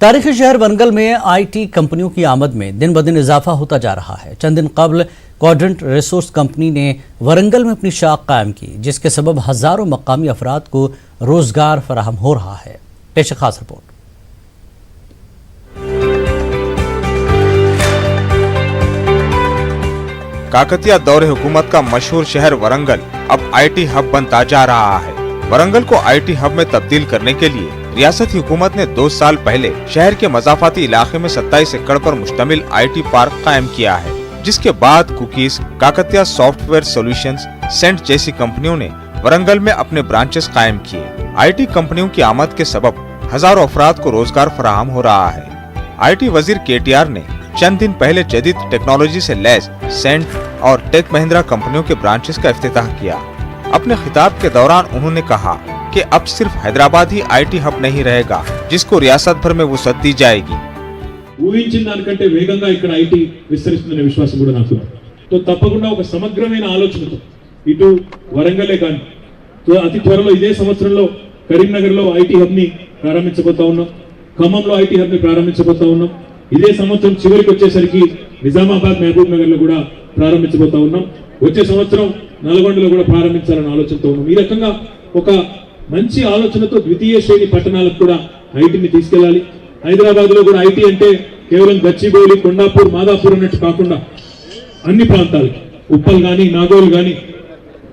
तारीखी शहर वरंगल में आईटी कंपनियों की आमद में दिन ब दिन इजाफा होता जा रहा है। चंद दिन कबल क्वाड्रेंट रिसोर्स कंपनी ने वरंगल में अपनी शाख कायम की, जिसके सबब हजारों मकामी अफराद को रोजगार फराहम हो रहा है। पेश खास रिपोर्ट। काकतिया दौरे हुकूमत का मशहूर शहर वरंगल अब आईटी हब बनता जा रहा है। वरंगल को आईटी हब में तब्दील करने के लिए रियासती हुकूमत ने 2 साल पहले शहर के मजाफाती इलाके में 27 एकड़ पर मुश्तमिल आईटी पार्क कायम किया है, जिसके बाद कुकीज, काकतिया सॉफ्टवेयर सॉल्यूशंस, सेंट जैसी कंपनियों ने वरंगल में अपने ब्रांचेस कायम किए। आईटी कंपनियों की आमद के सबब हजारों अफराद को रोजगार फराहम हो रहा है। आईटी वजीर केटीआर ने चंद दिन पहले जदीद टेक्नोलॉजी से लैस सेंट और टेक महिंद्रा कंपनियों के ब्रांचेस का इफ्तिताह किया। अपने खिताब के दौरान उन्होंने कहा कि अब सिर्फ हैदराबाद ही आईटी हब नहीं रहेगा, जिसको रियासत भर में वसअत दी जाएगी। ఊహించిన దానికంటే వేగంగా ఇక్కడ ఐటీ విస్తరిస్తుందనే విశ్వాసం కూడా నాకు ఉంది. तो తప్పకుండా ఒక సమగ్రమైన ఆలోచనతో ఇటు వరంగలే కానీ అతి త్వరలో ఇదే సంవత్సరంలో కరీంనగర్లో ఐటీ హబ్ ని ప్రారంభించబోతా ఉన్నాం, ఖమ్మంలో ఐటీ హబ్ ని ప్రారంభించబోతా ఉన్నాం. ఇదే సంవత్సరం చివరికి వచ్చేసరికి నిజామాబాద్, మహబూబ్ నగర్ లో కూడా ప్రారంభించబోతా ఉన్నాం. వచ్చే సంవత్సరం నల్గొండలో కూడా ప్రారంభించాలని ఆలోచనతో ఉన్నాం. ఈ రకంగా ఒక మంచి ఆలోచనతో ద్వితీయ శ్రేణి పట్టణాలకు కూడా ఐటీని తీసుకెళ్లాలి. హైదరాబాద్ లో కూడా ఐటీ అంటే కేవలం గచ్చిబౌలి, కొండాపూర్, మాదాపూర్ అన్నట్టు కాకుండా అన్ని ప్రాంతాలకి ఉప్పల్ గాని, నాగోల్ గాని,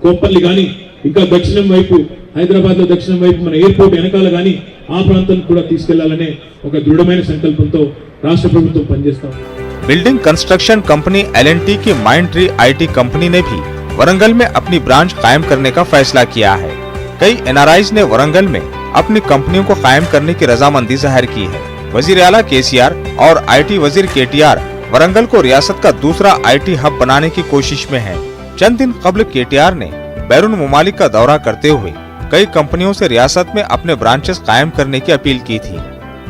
కోప్పల్లి గాని, ఇంకా దక్షిణం వైపు హైదరాబాద్ లో దక్షిణం వైపు మన ఎయిర్పోర్ట్ వెనకాల గాని ఆ ప్రాంతానికి కూడా తీసుకెళ్లాలనే ఒక దృఢమైన సంకల్పంతో రాష్ట్ర ప్రభుత్వం పనిచేస్తాం. बिल्डिंग कंस्ट्रक्शन कंपनी एल&टी की माइंड ट्री आईटी कंपनी ने भी वरंगल में अपनी ब्रांच कायम करने का फैसला किया है। कई एनआरआईज ने वरंगल में अपनी कंपनियों को कायम करने की रजामंदी जाहिर की है। वजीर आला केसीआर और आईटी वजीर केटीआर वरंगल को रियासत का दूसरा आईटी हब बनाने की कोशिश में है। चंद दिन कबल केटीआर ने बैरून मुमालिक का दौरा करते हुए कई कंपनियों से रियासत में अपने ब्रांचेस कायम करने की अपील की थी।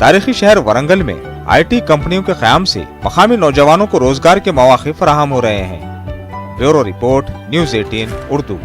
तारीखी शहर वरंगल में आईटी कंपनियों के क़याम से मकामी नौजवानों को रोजगार के मौके फराहम हो रहे हैं। Bureau report, news 18 Urdu.